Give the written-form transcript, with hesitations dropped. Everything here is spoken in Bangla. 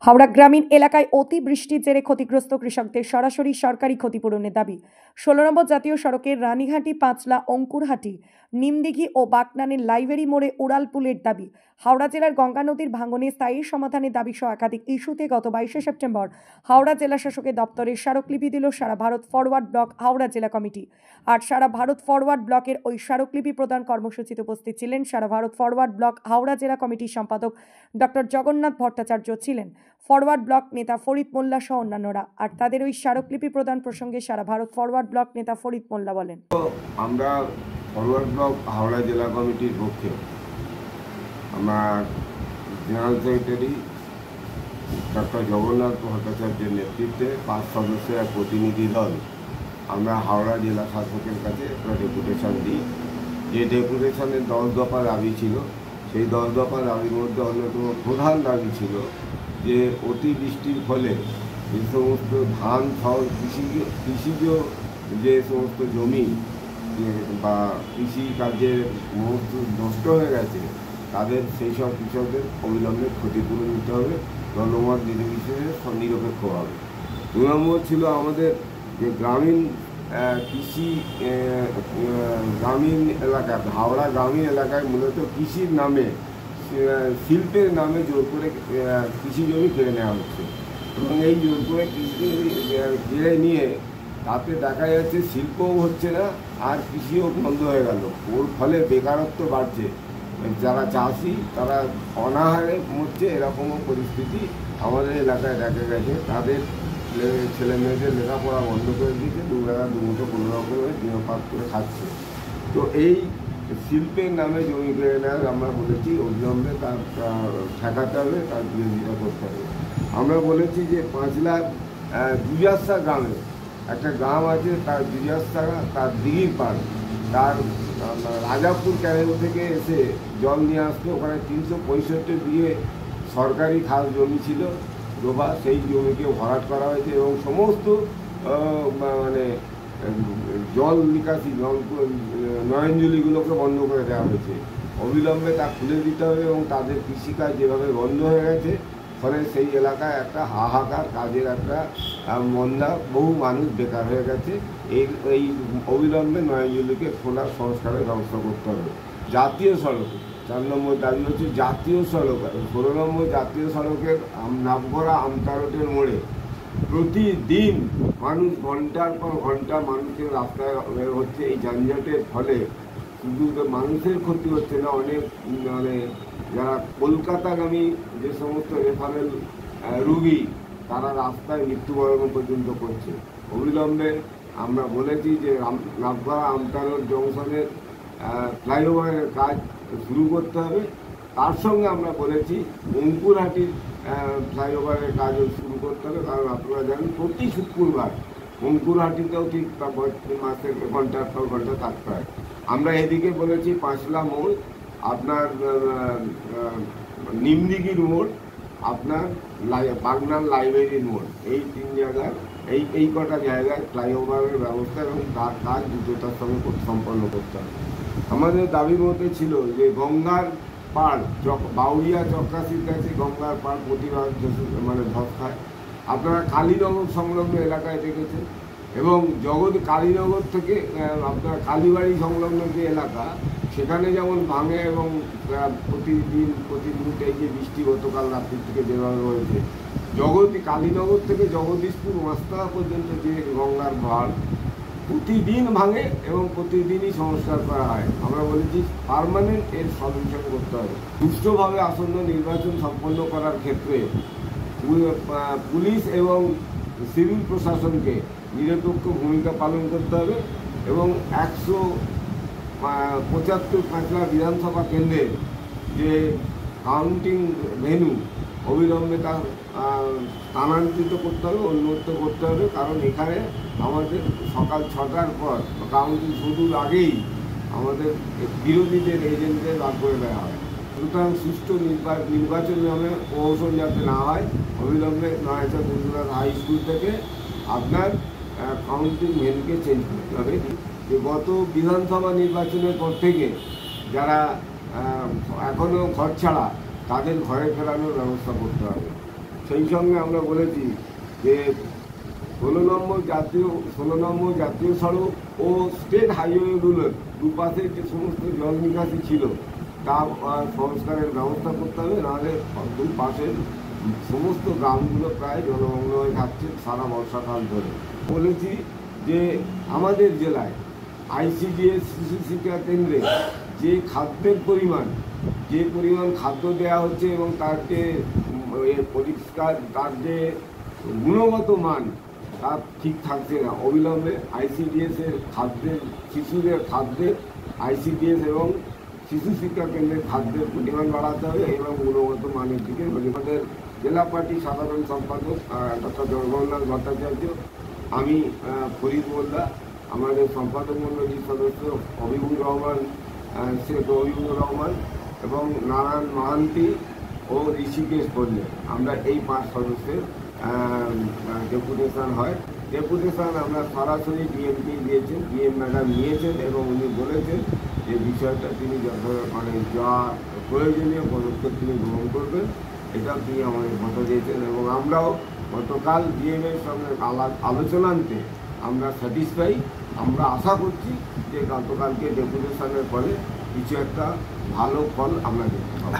হাওড়া গ্রামীণ এলাকায় অতি বৃষ্টির জেরে ক্ষতিগ্রস্ত কৃষকদের সরাসরি সরকারি ক্ষতিপূরণের দাবি। ১৬ নম্বর জাতীয় সড়কের রানীঘাটি, পাঁচলা, অঙ্কুরহাটি, নিমদিঘি ও বাকনানের লাইব্রেরি মোড়ে উড়ালপুলের দাবি। হাওড়া জেলার গঙ্গা নদীর ভাঙনে স্থায়ী সমাধানের দাবি সহ একাধিক ইস্যুতে গত 22শে সেপ্টেম্বর হাওড়া জেলা শাসকের দপ্তরে স্মারকলিপি দিল সারা ভারত ফরওয়ার্ড ব্লক হাওড়া জেলা কমিটি। আর সারা ভারত ফরওয়ার্ড ব্লকের ওই স্মারকলিপি প্রদান কর্মসূচিতে উপস্থিত ছিলেন সারা ভারত ফরওয়ার্ড ব্লক হাওড়া জেলা কমিটির সম্পাদক ডক্টর জগন্নাথ ভট্টাচার্য, ছিলেন ফরওয়ার্ড ব্লক নেতা ফরিদ মোল্লা সহ অন্যান্যরা। আর তাদের ওই স্মারকলিপি প্রদান প্রসঙ্গে সারা ভারত ফরওয়ার্ড ব্লক নেতা ফরিদ মোল্লা বলেন, আমরা ফরওয়ার্ড ব্লক হাওড়া জেলা কমিটির পক্ষে আমার জেনারেল সেক্রেটারি ডক্টর জগন্নাথ ভট্টাচার্যের নেতৃত্বে 5 সদস্যের এক প্রতিনিধি দল আমরা হাওড়া জেলা শাসকের কাছে একটা ডেপুটেশন দিই। যে ডেপুটেশনের 10 দফা দাবি ছিল, সেই 10 দফা দাবির মধ্যে অন্যতম প্রধান দাবি ছিল যে অতি বৃষ্টির ফলে যে সমস্ত ধান ফল কৃষিজ যে সমস্ত জমি বা কৃষি কাজের সমস্ত নষ্ট হয়ে গেছে, তাদের সেই সব কৃষকদের অবিলম্বে ক্ষতিপূরণ দিতে হবে, জনমত নির্বিশেষে নিরপেক্ষভাবে। 2 নম্বর ছিল আমাদের যে গ্রামীণ কৃষি গ্রামীণ এলাকা, হাওড়া গ্রামীণ এলাকায় মূলত কৃষির নামে শিল্পের নামে জোর করে কৃষি জমি কেড়ে নেওয়া হচ্ছে এবং এই জোর করে কৃষি কেড়ে নিয়ে তাতে দেখা যাচ্ছে শিল্পও হচ্ছে না আর কৃষিও বন্ধ হয়ে গেল। ওর ফলে বেকারত্ব বাড়ছে, যারা চাষি তারা অনাহারে মরছে, এরকমও পরিস্থিতি আমাদের এলাকায় দেখা গেছে। তাদের ছেলে মেয়েদের লেখাপড়া বন্ধ করে দিয়েছে, দুবেলা দুমুঠো কোনো রকমের দিনপাত করে খাচ্ছে। তো এই শিল্পের নামে জমি কেড়ে নেওয়ার আমরা বলেছি অবিলম্বে তার ঠেকাতে হবে, তার বিরোধিতা করতে হবে। আমরা বলেছি যে 5 লাখ দুজাস্তা গ্রামে একটা গ্রাম আছে, তার দুজাস্তা, তার দিঘির পাড়, তার রাজাপুর ক্যানেল থেকে এসে জল নিয়ে আসতো। ওখানে 365 বিঘে সরকারি খাস জমি ছিল ডোবা, সেই জমিকে ভরাট করা হয়েছে এবং সমস্ত মানে জল নিকাশি নয়নজলিগুলোকে বন্ধ করে দেওয়া হয়েছে। অবিলম্বে তা খুলে দিতে হবে এবং তাদের কৃষিকাজ যেভাবে বন্ধ হয়ে গেছে, ফলে সেই এলাকায় একটা হাহাকার, কাজের একটা মন্দা, বহু মানুষ বেকার হয়ে গেছে। এই অবিলম্বে নয়নজলিকে খোলার সংস্কারের ব্যবস্থা করতে হবে। জাতীয় সড়কে 4 নম্বর দাবি হচ্ছে জাতীয় সড়ক 16 নম্বর জাতীয় সড়কের নামগড়া আমতারটের মোড়ে প্রতিদিন মানুষ ঘন্টার পর ঘন্টা মানুষের রাস্তায় বের হচ্ছে। এই যানজটের ফলে শুধু মানুষের ক্ষতি হচ্ছে না, অনেক মানে যারা কলকাতাগামী যে সমস্ত রেফারেল রুগী তারা রাস্তায় মৃত্যুবরণ পর্যন্ত করছে। অবিলম্বে আমরা বলেছি যে নামগড়া আমতারট জংশনের ফ্লাইওভারের কাজ শুরু করতে হবে। তার সঙ্গে আমরা বলেছি অঙ্কুরহাটির ফ্লাইওভারের কাজও শুরু করতে হবে, কারণ আপনারা জানেন প্রতি শুক্রবার অঙ্কুরহাটিতেও ঠিক মাসে ঘন্টার পর ঘন্টা থাকতে হয়। আমরা এদিকে বলেছি পাঁচলা মোড়, আপনার নিমদিঘির মোড়, আপনার বাগনান লাইব্রেরির মোড়, এই 3 জায়গায় এই কটা জায়গায় ফ্লাইওভারের ব্যবস্থা এবং তার কাজ দ্রুততার সঙ্গে সম্পন্ন করতে হবে। আমাদের দাবির মধ্যে ছিল যে গঙ্গার পাড় বাউরিয়া চক্রাশির কাছে গঙ্গার পাড় প্রতিবার মানে ধস খায়। আপনারা কালীনগর সংলগ্ন এলাকায় দেখেছেন এবং কালীনগর থেকে আপনার কালীবাড়ি সংলগ্ন যে এলাকা, সেখানে যেমন ভাঙে এবং প্রতি মুহূর্তে এই যে বৃষ্টি গতকাল রাত্রির থেকে যেভাবে হয়েছে, কালীনগর থেকে জগদীশপুর মাস্তারা পর্যন্ত যে গঙ্গার ভাড় প্রতিদিন ভাঙে এবং প্রতিদিনই সংস্কার করা হয়। আমরা বলেছি পার্মানেন্ট এর সলিউশন করতে হবে। সুষ্ঠুভাবে আসন্ন নির্বাচন সম্পন্ন করার ক্ষেত্রে পুলিশ এবং সিভিল প্রশাসনকে নিরপেক্ষ ভূমিকা পালন করতে হবে এবং 175 পাঁচলা বিধানসভা কেন্দ্রের যে কাউন্টিং ভেন্যু অবিলম্বে তা স্থানান্তরিত করতে হবে, উন্নত করতে হবে, কারণ এখানে আমাদের সকাল 6টার পর কাউন্টিং শুরুর আগেই আমাদের বিরোধীদের এজেন্টদের বার করে দেওয়া হয়। সুতরাং সুষ্ঠু নির্বাচন নামে কৌশল যাতে না হয়, অবিলম্বে নয়াচা গুজরাট হাই স্কুল থেকে আপনার কাউন্টিং ভেন্যুকে চেঞ্জ করতে হবে। যে গত বিধানসভা নির্বাচনের পর থেকে যারা এখনও ঘর ছাড়া, তাদের ঘরে ফেরানোর ব্যবস্থা করতে হবে। সেই সঙ্গে আমরা বলেছি যে 16 নম্বর জাতীয় সড়ক ও স্টেট হাইওয়েগুলোর দুপাশে যে সমস্ত জল নিকাশি ছিল তা সংস্কারের ব্যবস্থা করতে হবে, নাহলে দুপাশের সমস্ত গ্রামগুলো প্রায় জলমগ্ন হয়ে থাকছে সারা বর্ষাকাল ধরে। বলেছি যে আমাদের জেলায় আইসিডিএস শিশু শিক্ষা কেন্দ্রে যে খাদ্যের পরিমাণ খাদ্য দেওয়া হচ্ছে এবং তার যে পরিষ্কার তার যে গুণগত মান তা ঠিক থাকছে না। অবিলম্বে আইসিডিএসের শিশুদের খাদ্যের আইসিডিএস এবং শিশু শিক্ষা কেন্দ্রের খাদ্যের পরিমাণ বাড়াতে হবে এবং গুণগত মানের দিকে আমাদের জেলা পার্টির সাধারণ সম্পাদক ডক্টর জগন্নাথ ভট্টাচার্য, আমি ফরিদ মোল্লা, আমাদের সম্পাদক মণ্ডলীর সদস্য অভিবুর রহমান, শেখ অভিবুর রহমান এবং নারায়ণ মাহান্তি ও ঋষিকেশ পল্লে, আমরা এই 5 সদস্যের ডেপুটেশন হয়। ডেপুটেশন আমরা সরাসরি ডিএমকে দিয়েছেন, ডিএম ম্যাডাম নিয়েছেন এবং উনি বলেছেন যে বিষয়টা তিনি যা প্রয়োজনীয় পদক্ষেপ তিনি গ্রহণ করবেন, এটা তিনি আমাদের কথা দিয়েছেন এবং আমরাও গতকাল ডিএমের সঙ্গে আলোচনান্তে আমরা স্যাটিসফাই। আমরা আশা করছি যে গতকালকে ডেপুটেশনের ফলে কিছু একটা ভালো ফল আমরা দেখতে পাবো।